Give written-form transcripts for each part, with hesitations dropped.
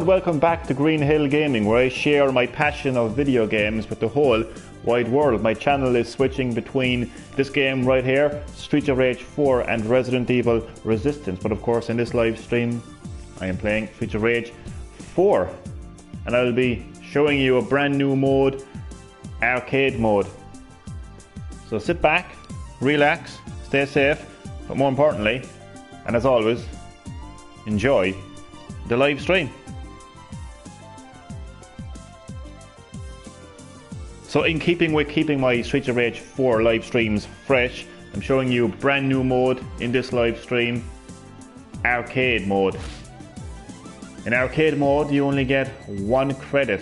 Welcome back to Green-HillGaming, where I share my passion of video games with the whole wide world. My channel is switching between this game right here, Streets of Rage 4, and Resident Evil Resistance. But of course in this live stream I am playing Streets of Rage 4, and I'll be showing you a brand new mode, arcade mode. So sit back, relax, stay safe, but more importantly, and as always, enjoy the live stream. So in keeping with keeping my Streets of Rage 4 live streams fresh, I'm showing you a brand new mode in this live stream, arcade mode. In arcade mode you only get 1 credit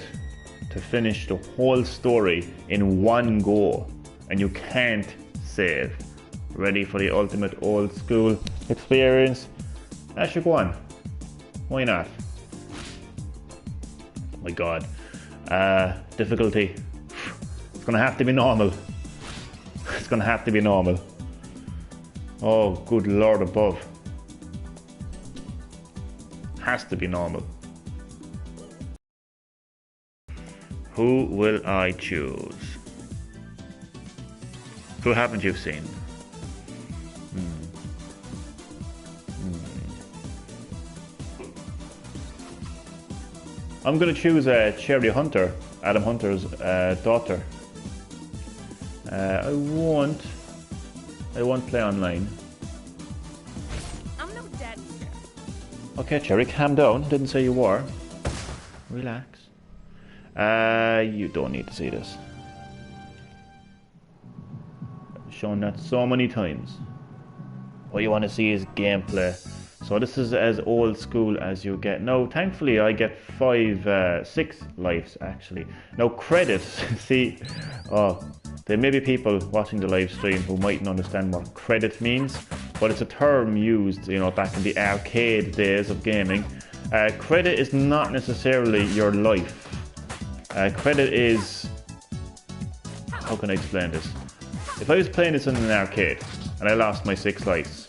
to finish the whole story in one go, and you can't save. Ready for the ultimate old school experience? That should go on. Why not? Oh my god. Difficulty. It's gonna have to be normal. It's gonna have to be normal. Oh, good lord above. Has to be normal. Who will I choose? Who haven't you seen? I'm gonna choose Cherry Hunter, Adam Hunter's daughter. I won't play online. I'm no daddy. Okay, Cherry, calm down. Didn't say you were. Relax. You don't need to see this. I've shown that so many times. What you want to see is gameplay. So this is as old school as you get. Now, thankfully, I get 6 lives actually. Now, credits. See, there may be people watching the live stream who mightn't understand what credit means, but it's a term used, you know, back in the arcade days of gaming. Credit is not necessarily your life. Credit is, how can I explain this? If I was playing this in an arcade and I lost my 6 lives,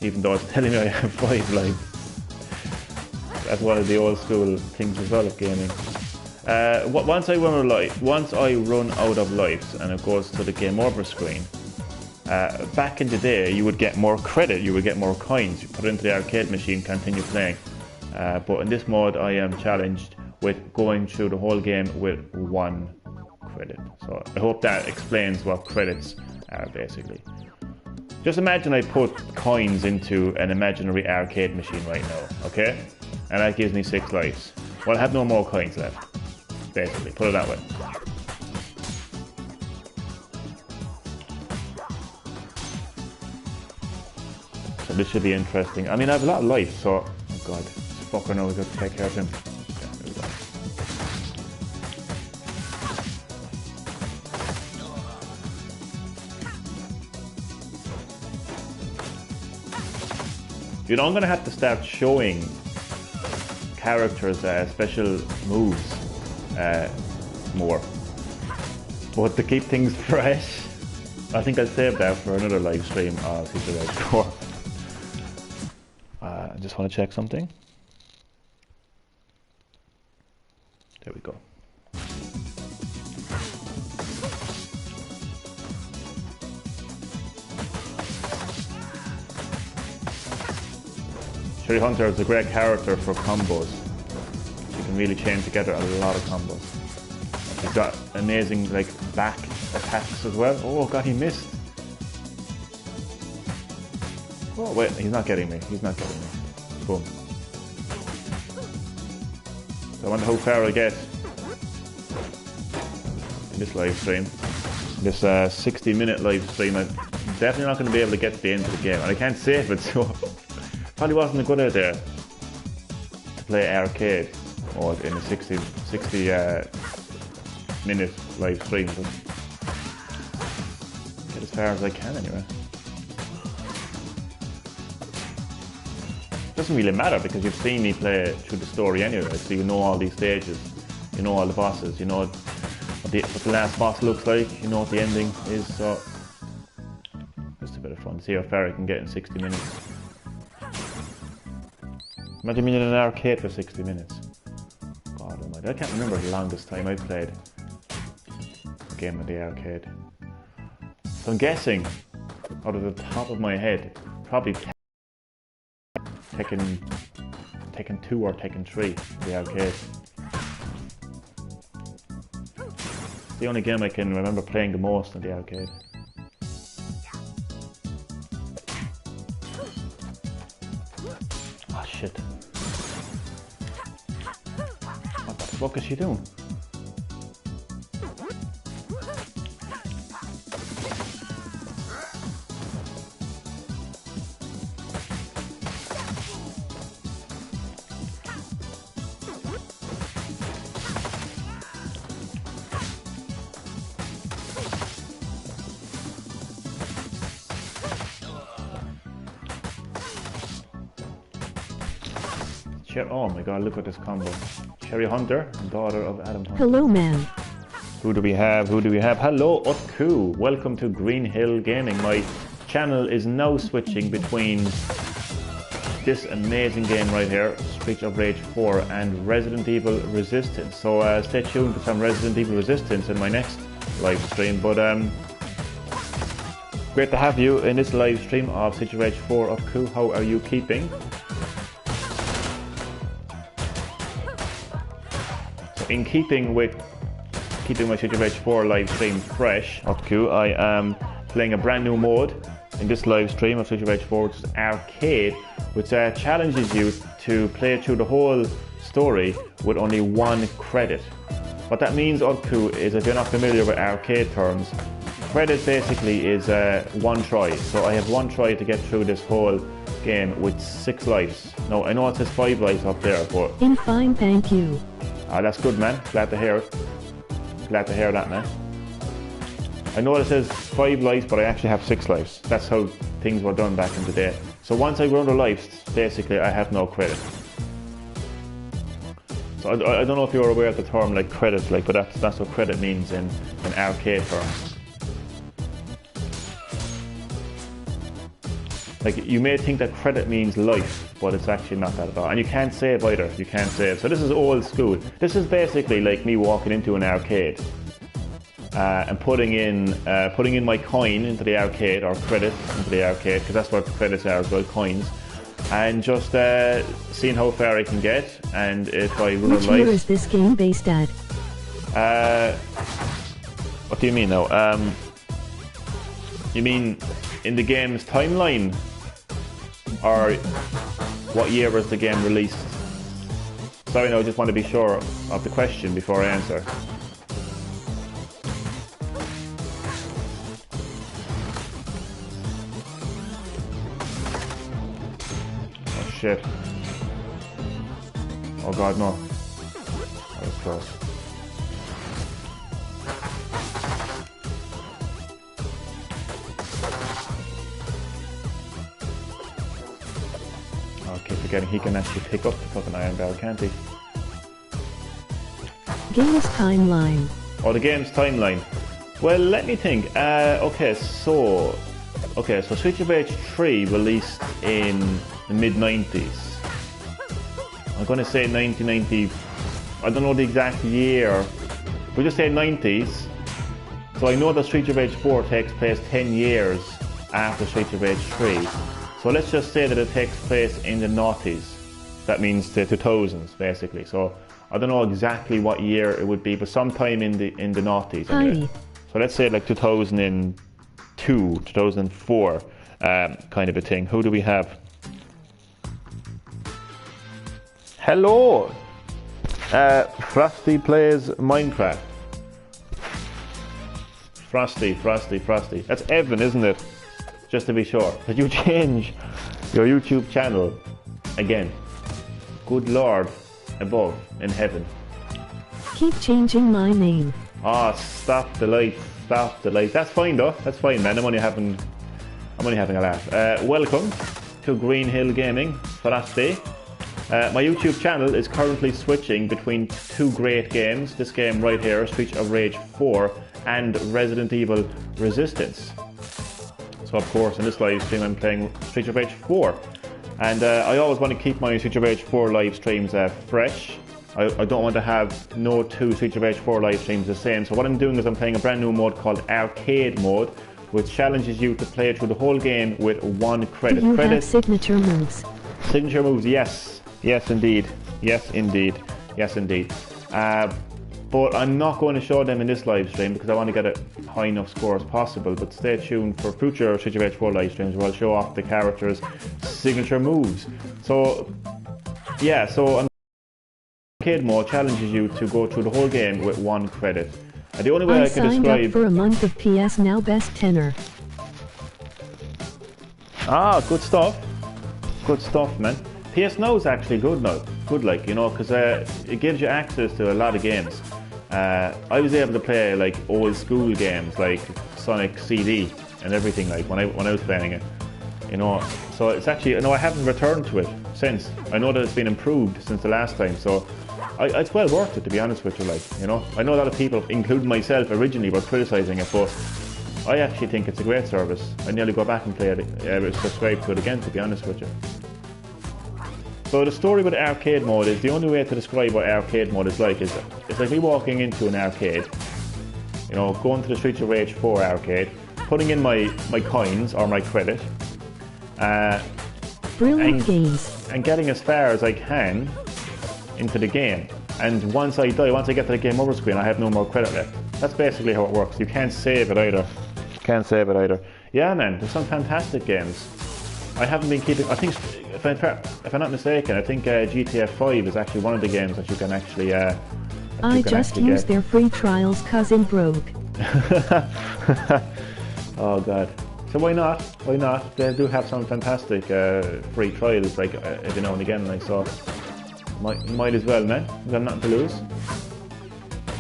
even though it's telling me I have 5 lives. That's one of the old school things as well of gaming. Once I run out of lives and it goes to the game over screen, back in the day you would get more credit, you would get more coins. You put it into the arcade machine, continue playing. But in this mode I am challenged with going through the whole game with 1 credit. So I hope that explains what credits are basically. Just imagine I put coins into an imaginary arcade machine right now, okay? And that gives me 6 lives. Well, I have no more coins left, basically. Put it that way. So this should be interesting. I mean, I have a lot of life, so... Oh god, this fucker knows how to take care of him. Yeah, there we go. You know, I'm going to have to start showing characters special moves more. But to keep things fresh, I think I'll save that for another live stream of Streets of Rage 4. I just want to check something. There we go. Cherry Hunter is a great character for combos. You can really chain together a lot of combos. He's got amazing like back attacks as well. Oh god, he missed. Oh wait, he's not getting me. He's not getting me. Boom. So I wonder how far I get in this live stream. This 60-minute live stream. I'm definitely not going to be able to get to the end of the game, and I can't save it, so probably wasn't a good idea to play arcade mode in a 60 minute live stream, but get as far as I can anyway. Doesn't really matter because you've seen me play through the story anyway, so you know all these stages, you know all the bosses, you know what the last boss looks like, you know what the ending is, so just a bit of fun. See how far I can get in 60 minutes. Imagine being in an arcade for 60 minutes. God, I can't remember the longest time I played a game in the arcade. So I'm guessing, out of the top of my head, probably Tekken 2 or Tekken 3 in the arcade. It's the only game I can remember playing the most in the arcade. Oh shit. What the fuck is she doing? Oh my god, look at this combo. Cherry Hunter, daughter of Adam Hunter. Hello, man. Who do we have? Who do we have? Hello, Utku. Welcome to Green-HillGaming. My channel is now switching between this amazing game right here, Streets of Rage 4, and Resident Evil Resistance. So stay tuned for some Resident Evil Resistance in my next live stream. But great to have you in this live stream of Streets of Rage 4. Utku, how are you keeping? In keeping with keeping my Streets of Rage 4 live stream fresh, Utku, I am playing a brand new mode in this live stream of Streets of Rage 4, which is Arcade, which challenges you to play through the whole story with only 1 credit. What that means, Utku, is if you're not familiar with arcade terms, credit basically is 1 try. So I have 1 try to get through this whole game with 6 lives. Now, I know it says 5 lives up there, but... I'm fine, thank you. That's good, man. Glad to hear it. Glad to hear that, man. I know it says 5 lives, but I actually have 6 lives. That's how things were done back in the day. So once I run the lives, basically I have no credit. So I don't know if you're aware of the term like credit, like, but that's what credit means in arcade terms. Like, you may think that credit means life, but it's actually not that at all. And you can't save either. You can't save. So this is old school. This is basically like me walking into an arcade and putting in my coin into the arcade, or credit into the arcade, because that's what credits are as well, coins, and just seeing how far I can get. And if I run Which a life, year is this game based at? What do you mean now? You mean in the game's timeline? Or what year was the game released? Sorry, no, I just want to be sure of the question before I answer. Oh shit. Oh god, no. That was close. He can actually pick up the fucking iron barrel, can't he? Game's timeline. Oh, the game's timeline. Well, let me think. Okay, so Streets of Rage 3 released in the mid-90s. I'm going to say 1990. I don't know the exact year. We'll just say 90s. So I know that Streets of Rage 4 takes place 10 years after Streets of Rage 3. So let's just say that it takes place in the noughties. That means the 2000s, basically. So I don't know exactly what year it would be, but sometime in the noughties. Anyway. So let's say like 2002, 2004, kind of a thing. Who do we have? Hello! Frosty plays Minecraft. Frosty. That's Evan, isn't it? Just to be sure. Did you change your YouTube channel again? Good Lord above in heaven. Keep changing my name. Ah, stop the lights. That's fine though. That's fine, man. I'm only having a laugh. Welcome to Green-HillGaming, Frosty. My YouTube channel is currently switching between 2 great games. This game right here, Streets of Rage 4, and Resident Evil Resistance. So of course in this live stream I'm playing Streets of Rage 4, and I always want to keep my Streets of Rage 4 live streams fresh, I don't want to have no two Streets of Rage 4 live streams the same. So what I'm doing is I'm playing a brand new mode called Arcade Mode, which challenges you to play through the whole game with 1 credit. Do you have signature moves? Signature moves, yes. Yes, indeed. Yes, indeed. Yes, indeed. But I'm not going to show them in this live stream because I want to get a high enough score as possible. But stay tuned for future Streets of Rage 4 live streams where I'll show off the characters' signature moves. So, yeah, so Arcade Mode challenges you to go through the whole game with 1 credit. And the only way I can signed describe... up for a month of PS Now Best Tenor. Ah, good stuff. Good stuff, man. PS Now is actually good now. Good, like, you know, because it gives you access to a lot of games. I was able to play like old school games like Sonic CD and everything like when I was playing it, you know. So it's actually, you know, I haven't returned to it since. I know that it's been improved since the last time, so it's well worth it, to be honest with you. Like, you know, I know a lot of people, including myself, originally were criticising it, but I actually think it's a great service. I nearly go back and play it, subscribe to it again, to be honest with you. So the story with Arcade Mode is, the only way to describe what Arcade Mode is like it's like me walking into an arcade, you know, going to the Streets of Rage 4 arcade, putting in my coins or my credit, Brilliant games. and getting as far as I can into the game. And once I die, once I get to the game over screen, I have no more credit left. That's basically how it works. You can't save it either. Yeah, man, there's some fantastic games. I haven't been keeping... I think, if I'm not mistaken, I think GTA 5 is actually one of the games that you can actually... I just used their free trials cause it broke. Oh god. So why not? Why not? They do have some fantastic free trials, like every now and again, like, so might as well, man. We've got nothing to lose.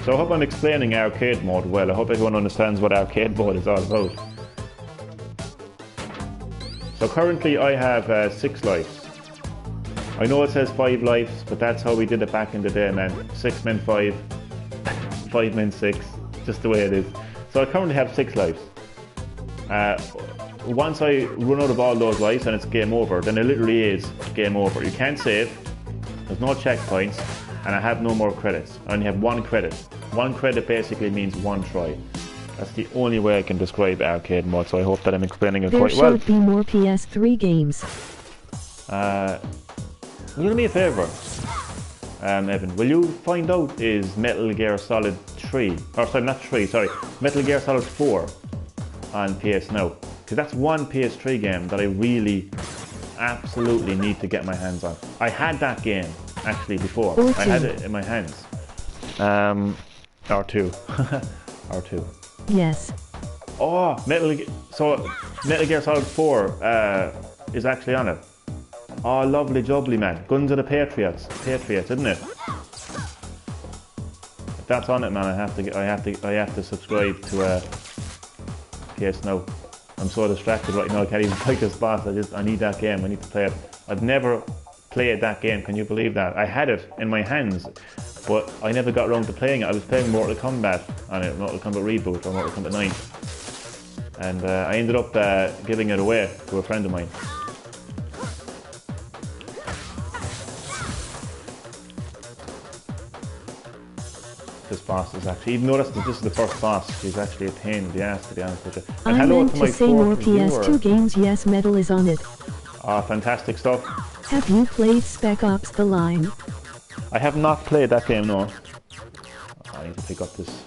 So I hope I'm explaining Arcade Mode well. I hope everyone understands what Arcade Mode is all about. So currently I have 6 lives. I know it says 5 lives, but that's how we did it back in the day, man. 6 men 5, 5 men 6, just the way it is. So I currently have 6 lives. Once I run out of all those lives and it's game over, then it literally is game over. You can't save, there's no checkpoints, and I have no more credits. I only have 1 credit. 1 credit basically means 1 try. That's the only way I can describe Arcade Mode, so I hope that I'm explaining it quite well. There should be more PS3 games. Will you do me a favour, Evan? Will you find out is Metal Gear Solid 3, or sorry, not 3, sorry, Metal Gear Solid 4 on PS Now? Because that's one PS3 game that I really, absolutely need to get my hands on. I had that game, actually, before. I had it in my hands. R2. R2. Yes. Oh, Metal Gear Solid 4 is actually on it. Oh, lovely jubbly, man. Guns of the Patriots, isn't it? If that's on it, man, I have to subscribe to PS Now. I'm so distracted right now. I can't even fight this boss. I need that game. I need to play it. I've never played that game. Can you believe that? I had it in my hands, but I never got around to playing it. I was playing Mortal Kombat on it, Mortal Kombat Reboot or Mortal Kombat 9, and I ended up giving it away to a friend of mine. This boss is actually, even though this is the first boss, she's actually a pain in the ass, to be honest with you. And I hello meant to my to say more viewer. PS2 games. Yes, Metal is on it. Ah, fantastic stuff. Have you played Spec Ops: The Line? I have not played that game, no. I need to pick up this.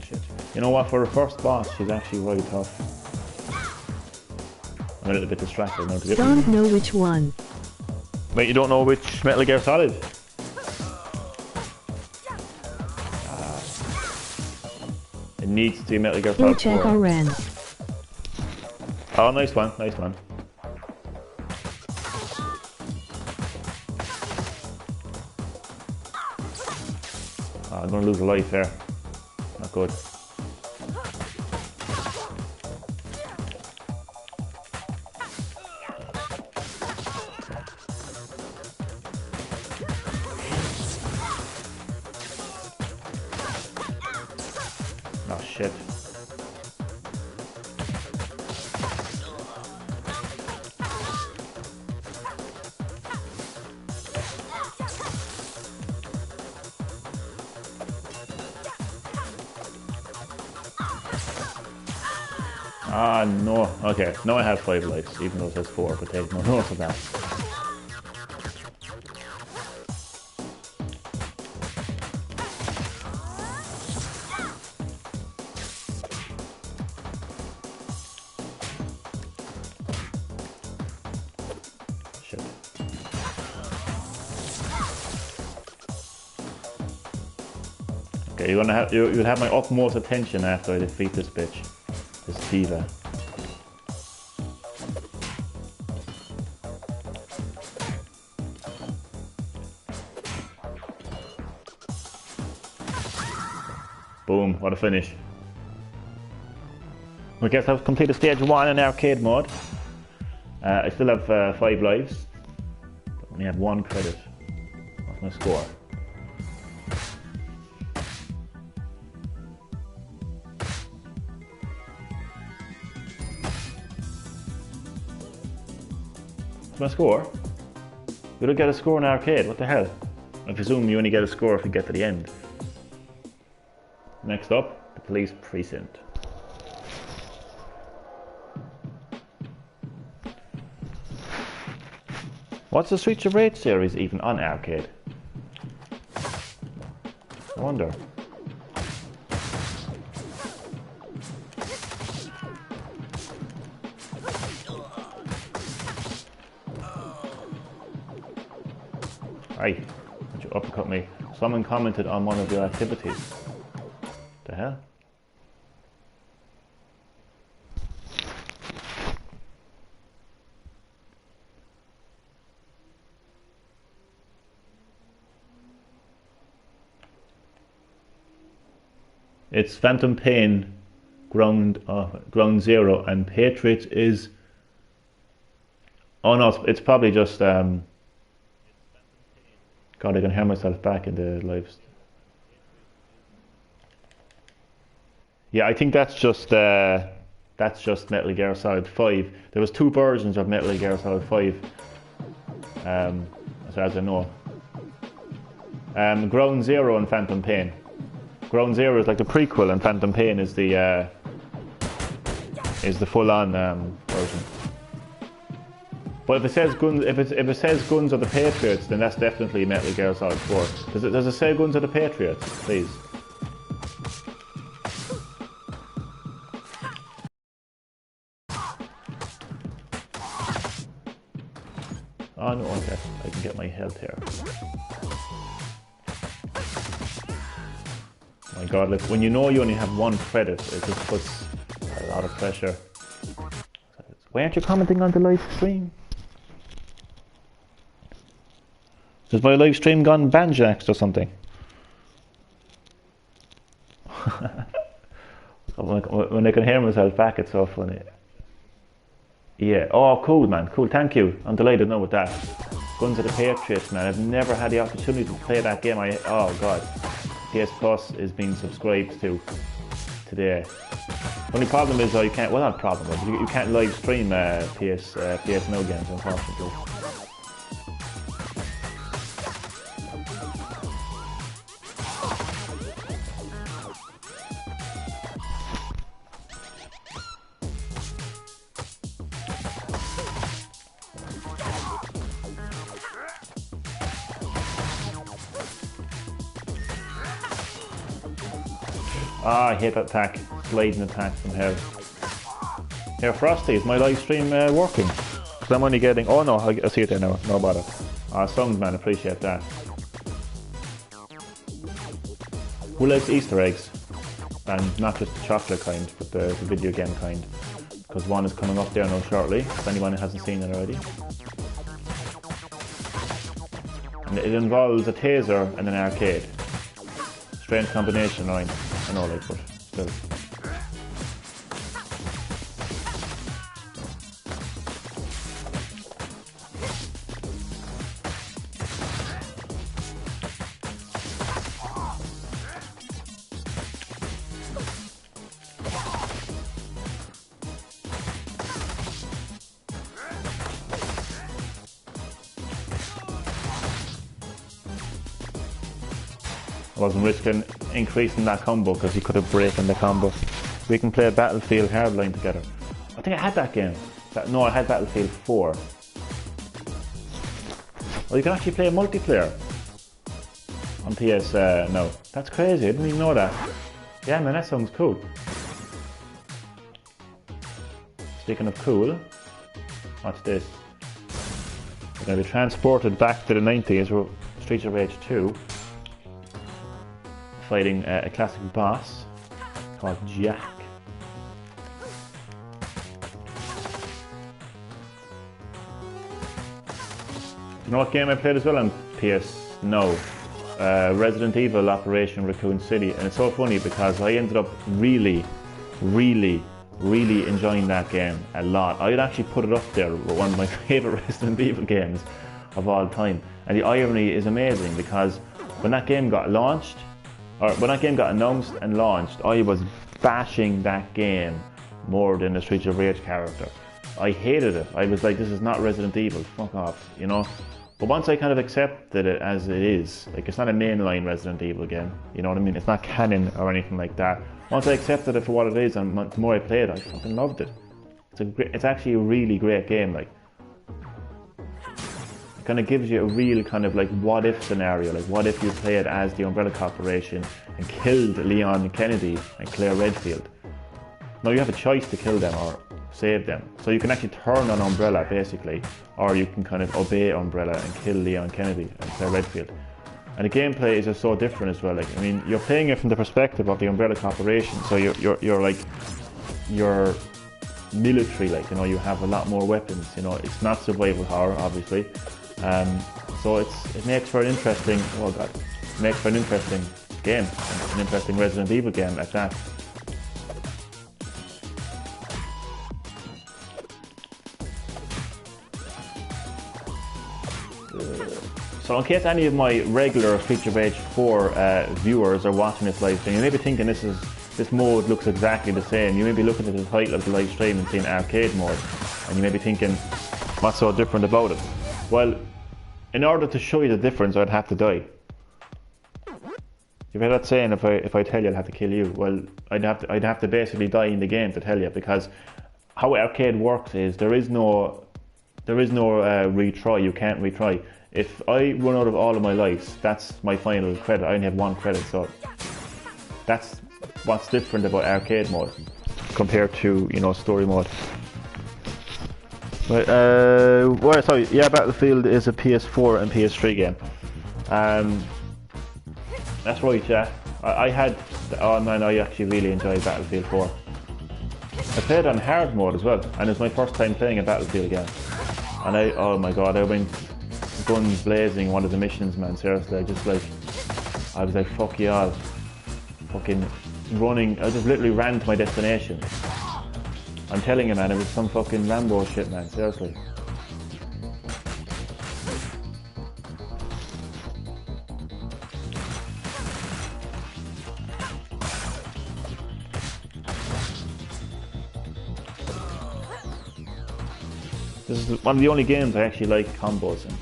Shit. You know what, for a first boss, she's actually really tough. I'm a little bit distracted now. Don't know which one. Wait, you don't know which Metal Gear Solid? It needs to be Metal Gear Solid 4. Check RN. Oh, nice one, nice one. Oh, I'm gonna lose a life there. Not good. Oh shit. Ah, no. Okay, now I have 5 lives, even though it says 4, but take no notice of that. Shit. Okay, you'll have my utmost attention after I defeat this bitch. This diva. Boom, what a finish. I guess I've completed stage 1 in arcade mode. I still have 5 lives. I only have 1 credit. What's my score? What's my score? You don't get a score in arcade, what the hell? I presume you only get a score if you get to the end. Next up, the police precinct. What's the Streets of Rage series even on arcade? I wonder. Aye, would you uppercut me? Someone commented on one of your activities. The hell? It's Phantom Pain, Ground Zero, and Patriots is. Oh no, it's probably just. God, I can hear myself back in the lives. Yeah, I think that's just Metal Gear Solid 5. There was 2 versions of Metal Gear Solid 5, as far as I know. Ground Zero and Phantom Pain. Ground Zero is like the prequel, and Phantom Pain is the full-on version. But if it says guns, if it says Guns of the Patriots, then that's definitely Metal Gear Solid 4. Does it say Guns of the Patriots, please? Oh no, okay, I can get my health here. My God, look, when you know you only have 1 credit, it just puts a lot of pressure. Why aren't you commenting on the live stream? Has my live stream gone banjaxed or something? When I can hear myself back, it's so funny. Yeah, oh cool man, cool, thank you. I'm delighted now with that. Guns of the Patriots, man, I've never had the opportunity to play that game. Oh God, PS Plus is being subscribed to today. Only problem is you can't, well not problem, but you can't live stream PS Now games, unfortunately. Ah, I hate that attack, sliding attack from hell. Here, Frosty, is my live stream working? Because I'm only getting, oh no, I see it there now, no bother. Ah, songs man, appreciate that. Who likes Easter eggs? And not just the chocolate kind, but the video game kind. Because one is coming up there now shortly, if anyone hasn't seen it already. And it involves a taser and an arcade. Strange combination, I know, like, but still. I wasn't risking increasing that combo because he could have broken the combo. We can play Battlefield Hardline together. I think I had that game. No, I had Battlefield 4. Oh, you can actually play multiplayer on PS. No, that's crazy. I didn't even know that. Yeah, man, that sounds cool. Speaking of cool, watch this. We're going to be transported back to the 90s. We're Streets of Rage 2, fighting a classic boss called Jack. You know what game I played as well on PS? No. Resident Evil Operation Raccoon City. And it's so funny because I ended up really enjoying that game a lot. I'd actually put it up there with one of my favourite Resident Evil games of all time. And the irony is amazing because when that game got launched, or when that game got announced and launched, I was bashing that game more than the Streets of Rage character. I hated it. I was like, this is not Resident Evil, fuck off, you know? But once I kind of accepted it as it is, like it's not a mainline Resident Evil game, you know what I mean? It's not canon or anything like that. Once I accepted it for what it is, and the more I played it, I fucking loved it. It's actually a really great game. Like, it kind of gives you a real kind of like what if scenario. Like, what if you played as the Umbrella Corporation and killed Leon Kennedy and Claire Redfield? Now you have a choice to kill them or save them. So you can actually turn on Umbrella basically, or you can kind of obey Umbrella and kill Leon Kennedy and Claire Redfield. And the gameplay is just so different as well. Like, I mean, you're playing it from the perspective of the Umbrella Corporation, so you're like, you're military, like, you know, you have a lot more weapons, you know, it's not survival horror, obviously. So it makes for an interesting, oh god, it makes for an interesting game, an interesting Resident Evil game at that. So in case any of my regular Streets of Rage 4 viewers are watching this live stream, you may be thinking this mode looks exactly the same. You may be looking at the title of the live stream and seeing arcade mode, and you may be thinking, what's so different about it? Well, in order to show you the difference, I'd have to die. You've heard that saying, if I tell you, I'll have to kill you. Well, I'd have to basically die in the game to tell you, because how arcade works is there is no retry. You can't retry. If I run out of all of my lives, that's my final credit. I only have one credit, so that's what's different about arcade mode compared to, you know, story mode. Right, well, sorry, yeah, Battlefield is a PS4 and PS3 game. That's right, yeah. I had, oh man, I actually really enjoyed Battlefield 4. I played on hard mode as well, and it was my first time playing a Battlefield game. And oh my god, I went guns blazing one of the missions, man, seriously. I was like, fuck y'all. Fucking running, I just literally ran to my destination. I'm telling you, man, it was some fucking Rambo shit, man, seriously. This is one of the only games I actually like combos in.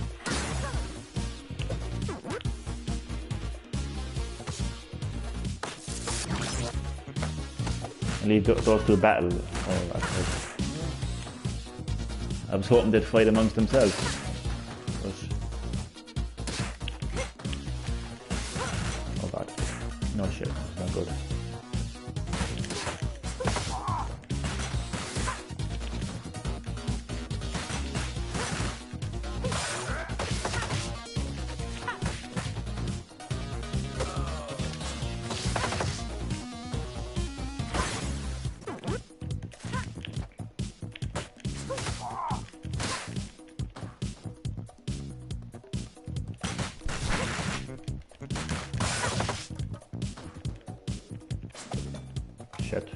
And leave those two battle. Oh, I was hoping they'd fight amongst themselves. But... oh god. No shit, it's not good. Shit.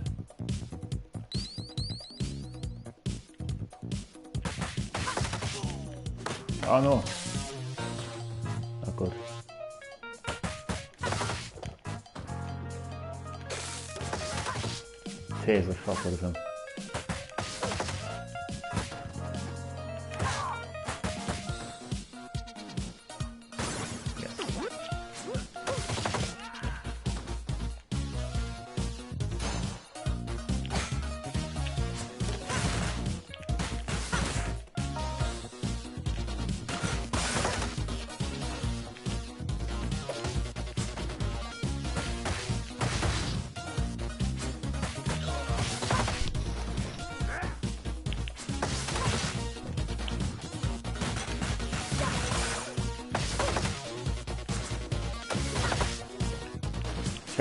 Oh no. Not good. Tase the fuck out of him.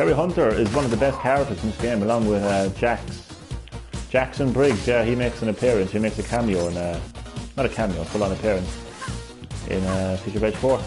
Terry Hunter is one of the best characters in this game, along with Jackson Briggs. Yeah, he makes an appearance. He makes a cameo in not a cameo, full-on appearance in Streets of Rage 4.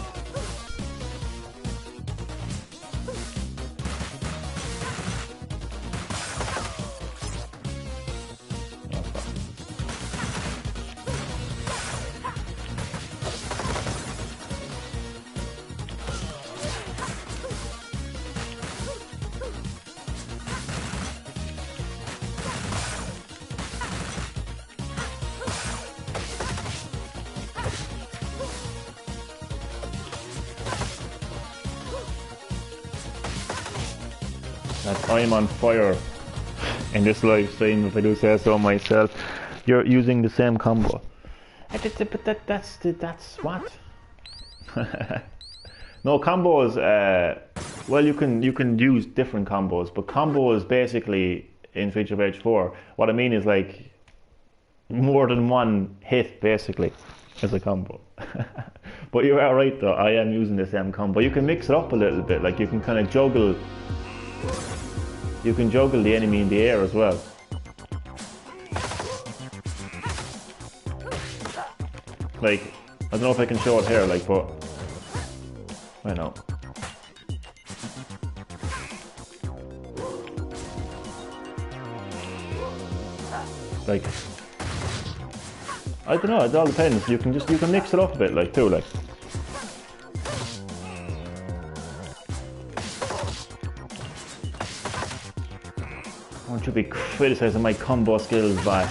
I'm on fire in this live stream, if I do say so myself. You're using the same combo. But that's what? No, combos, well, you can use different combos, but combos basically in Streets of Rage 4, what I mean is like more than one hit basically as a combo. But you are right though, I am using the same combo. You can mix it up a little bit, like you can kind of juggle. You can juggle the enemy in the air as well. Like, I don't know if I can show it here, like, but I know. Like, I don't know, it all depends. You can mix it up a bit, like, too, like. Don't you be criticising my combo skills, but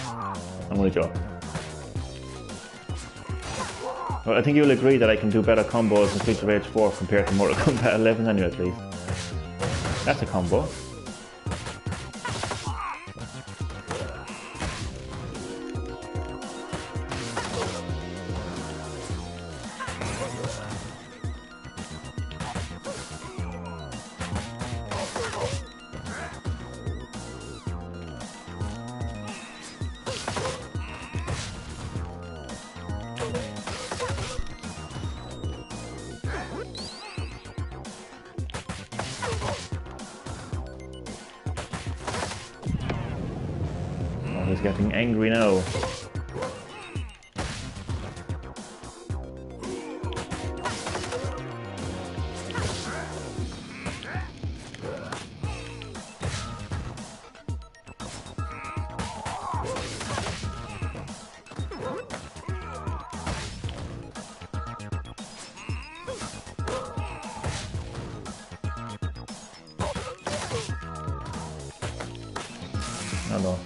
I'm gonna joke. Well, I think you'll agree that I can do better combos in Streets of Rage 4 compared to Mortal Kombat 11 anyway, at least. That's a combo. He's getting angry now. Oh no.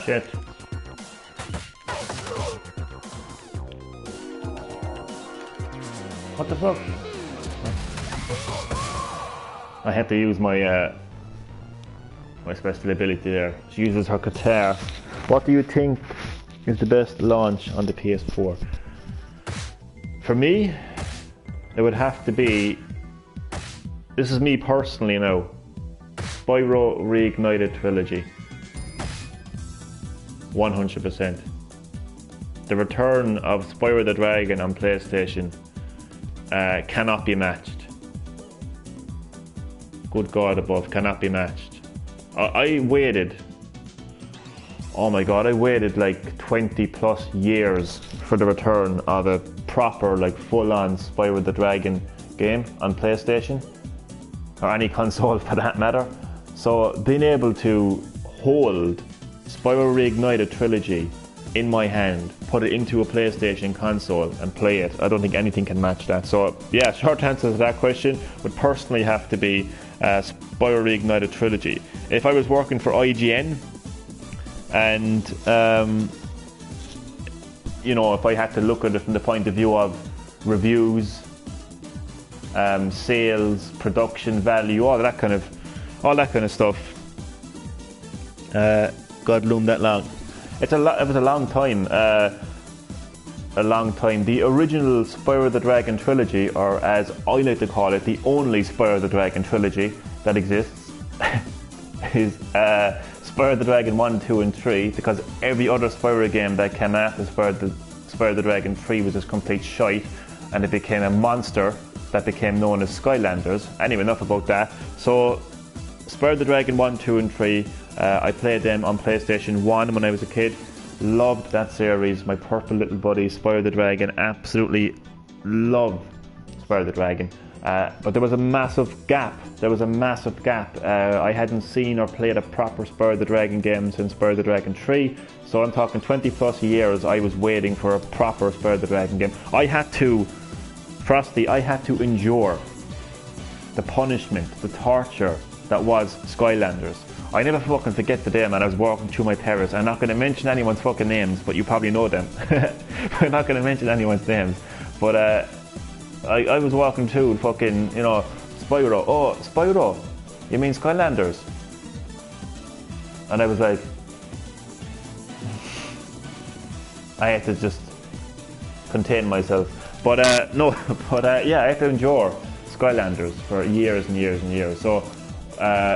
Shit. What the fuck? I had to use my my special ability there. She uses her guitar. What do you think is the best launch on the PS4? For me, it would have to be, this is me personally now, Spyro Reignited Trilogy. 100%. The return of Spyro the Dragon on PlayStation cannot be matched. Good God above, cannot be matched. I waited, oh my God, I waited like 20 plus years for the return of a proper, like full-on Spyro the Dragon game on PlayStation, or any console for that matter. So being able to hold Spyro Reignited Trilogy in my hand, put it into a PlayStation console and play it, I don't think anything can match that. So yeah, short answer to that question would personally have to be Spyro Reignited Trilogy. If I was working for IGN and you know, if I had to look at it from the point of view of reviews, sales, production value, all that kind of stuff. God, loomed that long. It was a long time. The original Spyro the Dragon trilogy, or as I like to call it, the only Spyro the Dragon trilogy that exists, is Spyro the Dragon 1, 2 and 3, because every other Spyro game that came after Spyro the Dragon 3 was just complete shite, and it became a monster that became known as Skylanders. Anyway, enough about that. So Spyro the Dragon 1, 2 and 3, I played them on PlayStation 1 when I was a kid. Loved that series. My purple little buddy Spyro the Dragon, absolutely loved Spyro the Dragon. But there was a massive gap. I hadn't seen or played a proper Spyro the Dragon game since Spyro the Dragon 3. So I'm talking 20 plus years I was waiting for a proper Spyro the Dragon game. I had to endure the punishment, the torture that was Skylanders. I never fucking forget the day, man. I was walking through my terrace. I'm not going to mention anyone's fucking names, but you probably know them. I'm not going to mention anyone's names. But I was walking through fucking, you know, Spyro. Oh, Spyro, you mean Skylanders? And I was like, I had to just contain myself. But yeah, I had to endure Skylanders for years and years and years. So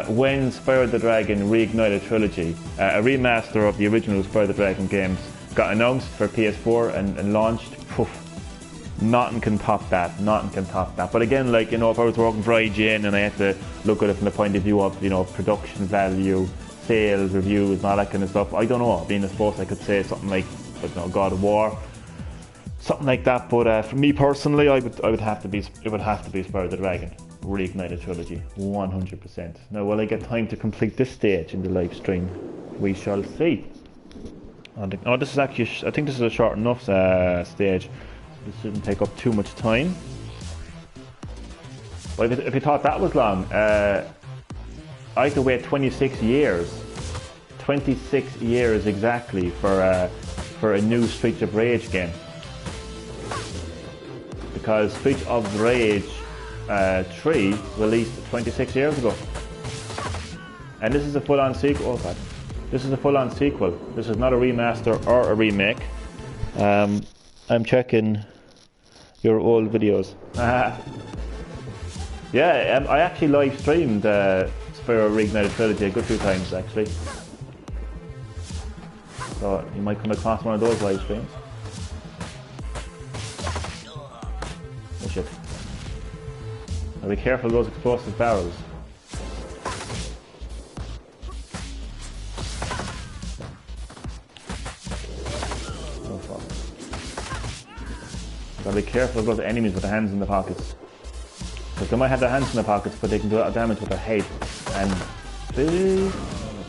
when Spyro the Dragon Reignited Trilogy, a remaster of the original Spyro the Dragon games, got announced for PS4 and launched, nothing can top that. But again, like, you know, if I was working for IGN and I had to look at it from the point of view of, you know, production value, sales, reviews, and all that kind of stuff, I don't know. I mean, I suppose I could say something like, I don't know, God of War, something like that. But for me personally, it would have to be Spyro the Dragon Reignited Trilogy, 100%. Now, will I get time to complete this stage in the live stream? We shall see. Oh, this is actually, I think this is a short enough stage. This shouldn't take up too much time. But if you thought that was long, I had to wait 26 years. 26 years exactly for a new Streets of Rage game. Because Streets of Rage 3 released 26 years ago. And this is a full-on sequel. Oh God. This is a full-on sequel. This is not a remaster or a remake. I'm checking your old videos. Yeah, I actually live streamed Spyro Reignited Trilogy a good few times actually. So you might come across one of those live streams. Oh shit. Now be careful of those explosive barrels. Oh fuck. Gotta be careful of those enemies with their hands in the pockets. Because they might have their hands in their pockets, but they can do a lot of damage with their head. And oh,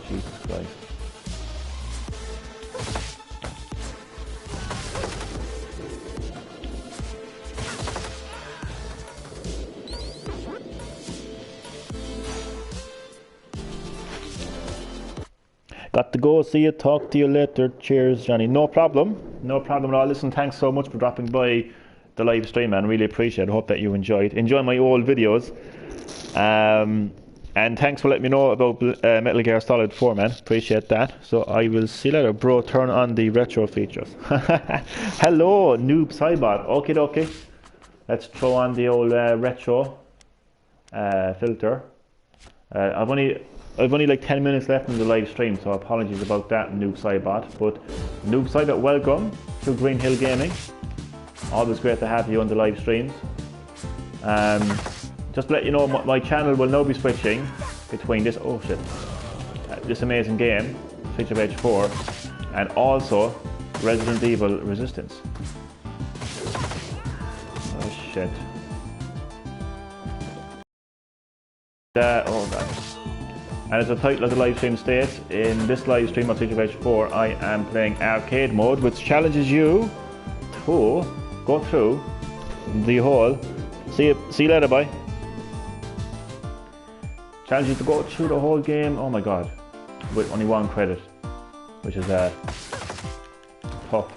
Jesus Christ. Got to go, see you, talk to you later. Cheers, Johnny. No problem at all. Listen, thanks so much for dropping by the live stream, man. Really appreciate it. Hope that you enjoy my old videos. And thanks for letting me know about Metal Gear Solid 4, man. Appreciate that. So I will see you later. Bro, turn on the retro features. Hello, Noob Cybot. Okay. Let's throw on the old retro filter. I've only like 10 minutes left in the live stream, so apologies about that, Noob Cybot. But Noob Cybot, welcome to Green-HillGaming. Always great to have you on the live streams. Just to let you know, my channel will now be switching between this this amazing game, Streets of Rage 4, and also Resident Evil Resistance. Oh shit. Oh god. And as the title of the live stream states, in this live stream of Streets of Rage 4, I am playing arcade mode, which challenges you to go through the whole. See you later, bye. Challenge you to go through the whole game. Oh my god, with only one credit, which is tough.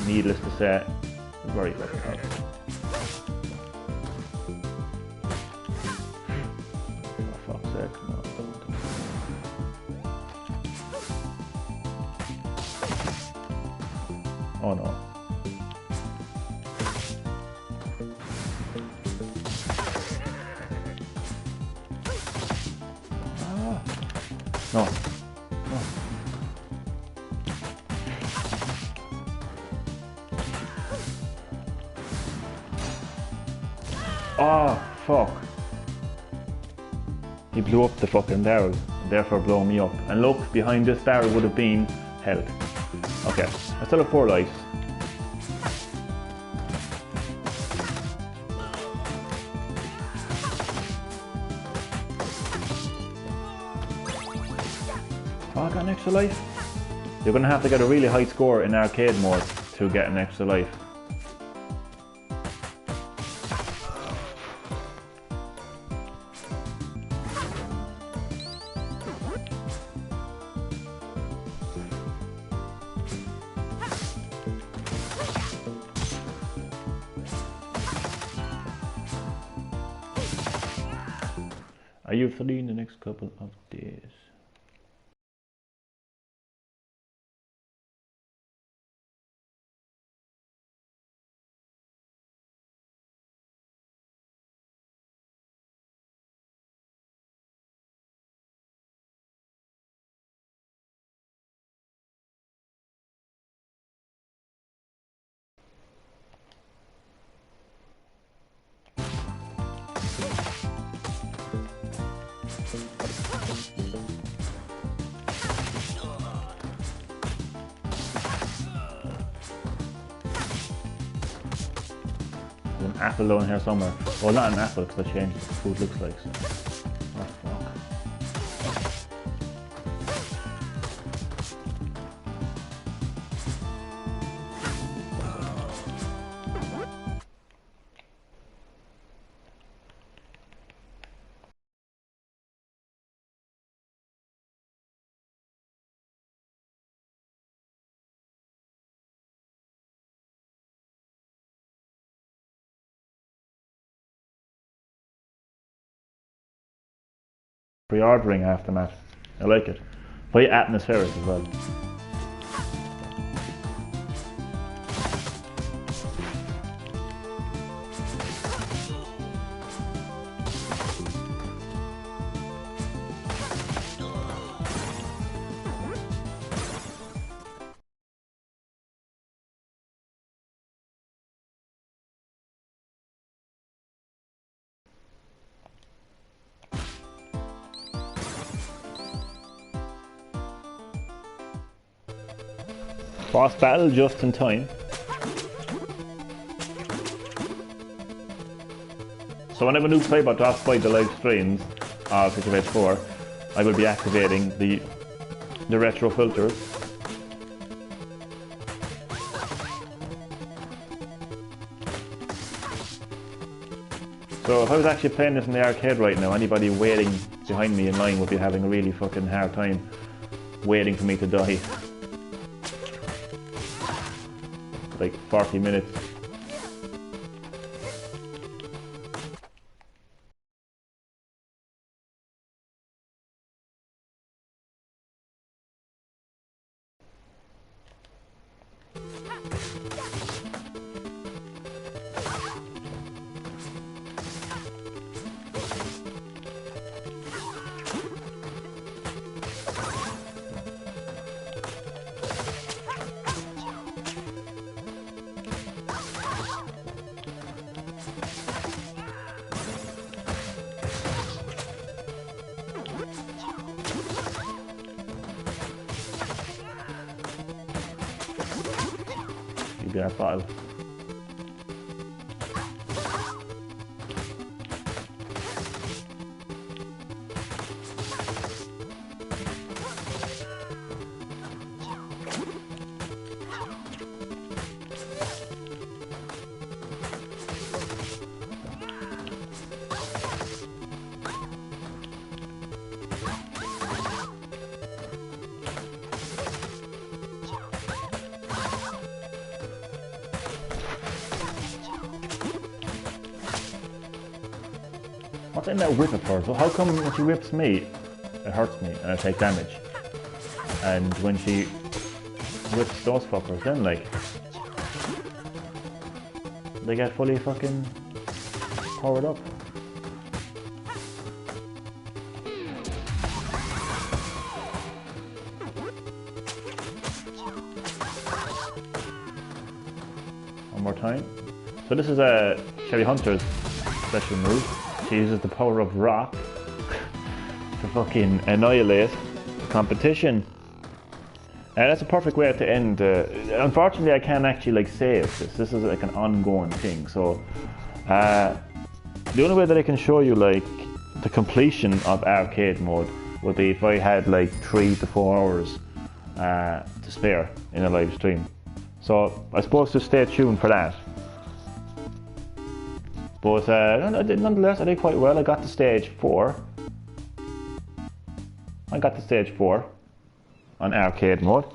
needless to say, very fucking hard. For fuck's sake, no, don't. Oh no. No. No. Oh, fuck. He blew up the fucking barrel, and therefore blowing me up. And look, behind this barrel would have been health. Okay, I still have 4 lives. Oh, I got an extra life. You're gonna have to get a really high score in arcade mode to get an extra life. Are you free in the next couple of days? There's an apple down here somewhere. Well, not an apple because I changed what the food looks like. So. Oh fuck. Pre-ordering Aftermath. I like it. Very atmospheric as well. Boss battle just in time. So whenever new playbot drops by the live streams of Pitch of Edge 4, I will be activating the retro filters. So if I was actually playing this in the arcade right now, anybody waiting behind me in line would be having a really fucking hard time waiting for me to die. Like 40 minutes. That file. What's in that whip of hers? Well, how come when she whips me, it hurts me and I take damage? And when she whips those fuckers, then like, they get fully fucking powered up. One more time. So this is a Sherry Hunter's special move. She uses the power of rock to fucking annihilate the competition. And that's a perfect way to end. Unfortunately, I can't actually like save this. This is like an ongoing thing. So the only way that I can show you like the completion of arcade mode would be if I had like 3 to 4 hours to spare in a live stream. So I suppose to stay tuned for that. But nonetheless, I did quite well. I got to stage 4. On arcade mode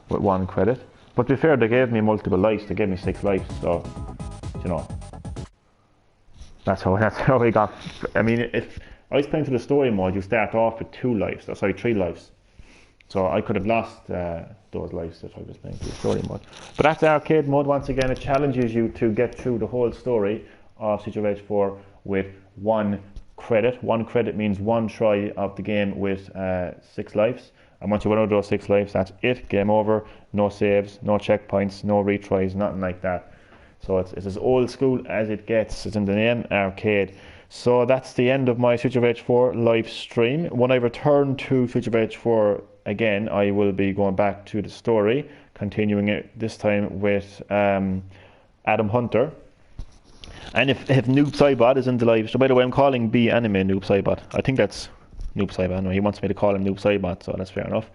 with 1 credit. But to be fair, they gave me multiple lives. They gave me 6 lives. So, you know, that's how I got. I mean, if I was playing to the story mode, you start off with 2 lives. Sorry, 3 lives. So I could have lost those lives if I was playing to the story mode. But that's arcade mode. Once again, it challenges you to get through the whole story of Streets of Rage 4 with 1 credit. 1 credit means 1 try of the game with 6 lives. And once you run out of those 6 lives, that's it. Game over. No saves, no checkpoints, no retries, nothing like that. So it's as old school as it gets. It's in the name, arcade. So that's the end of my Streets of Rage 4 live stream. When I return to Streets of Rage 4 again, I will be going back to the story, continuing it this time with Adam Hunter. And if Noob Saibot is in the live stream, by the way, I'm calling B Anime Noob Saibot. I think that's Noob Saibot. Anyway, he wants me to call him Noob Saibot, so that's fair enough.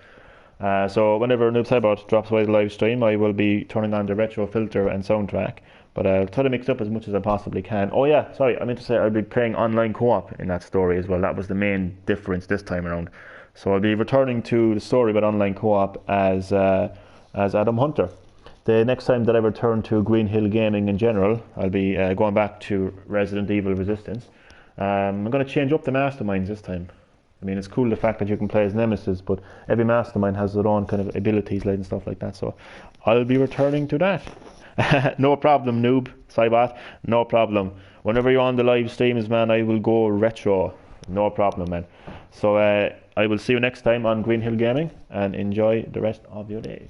So whenever Noob Saibot drops by the live stream, I will be turning on the retro filter and soundtrack. But I'll try to mix up as much as I possibly can. Oh yeah, sorry, I meant to say I'll be playing online co-op in that story as well. That was the main difference this time around. So I'll be returning to the story with online co-op as Adam Hunter. The next time that I return to Green-HillGaming in general, I'll be going back to Resident Evil Resistance. I'm going to change up the masterminds this time. I mean, it's cool the fact that you can play as Nemesis, but every mastermind has their own kind of abilities and stuff like that. So I'll be returning to that. No problem, Noob Saibot. No problem. Whenever you're on the live streams, man, I will go retro. No problem, man. So I will see you next time on Green-HillGaming, and enjoy the rest of your day.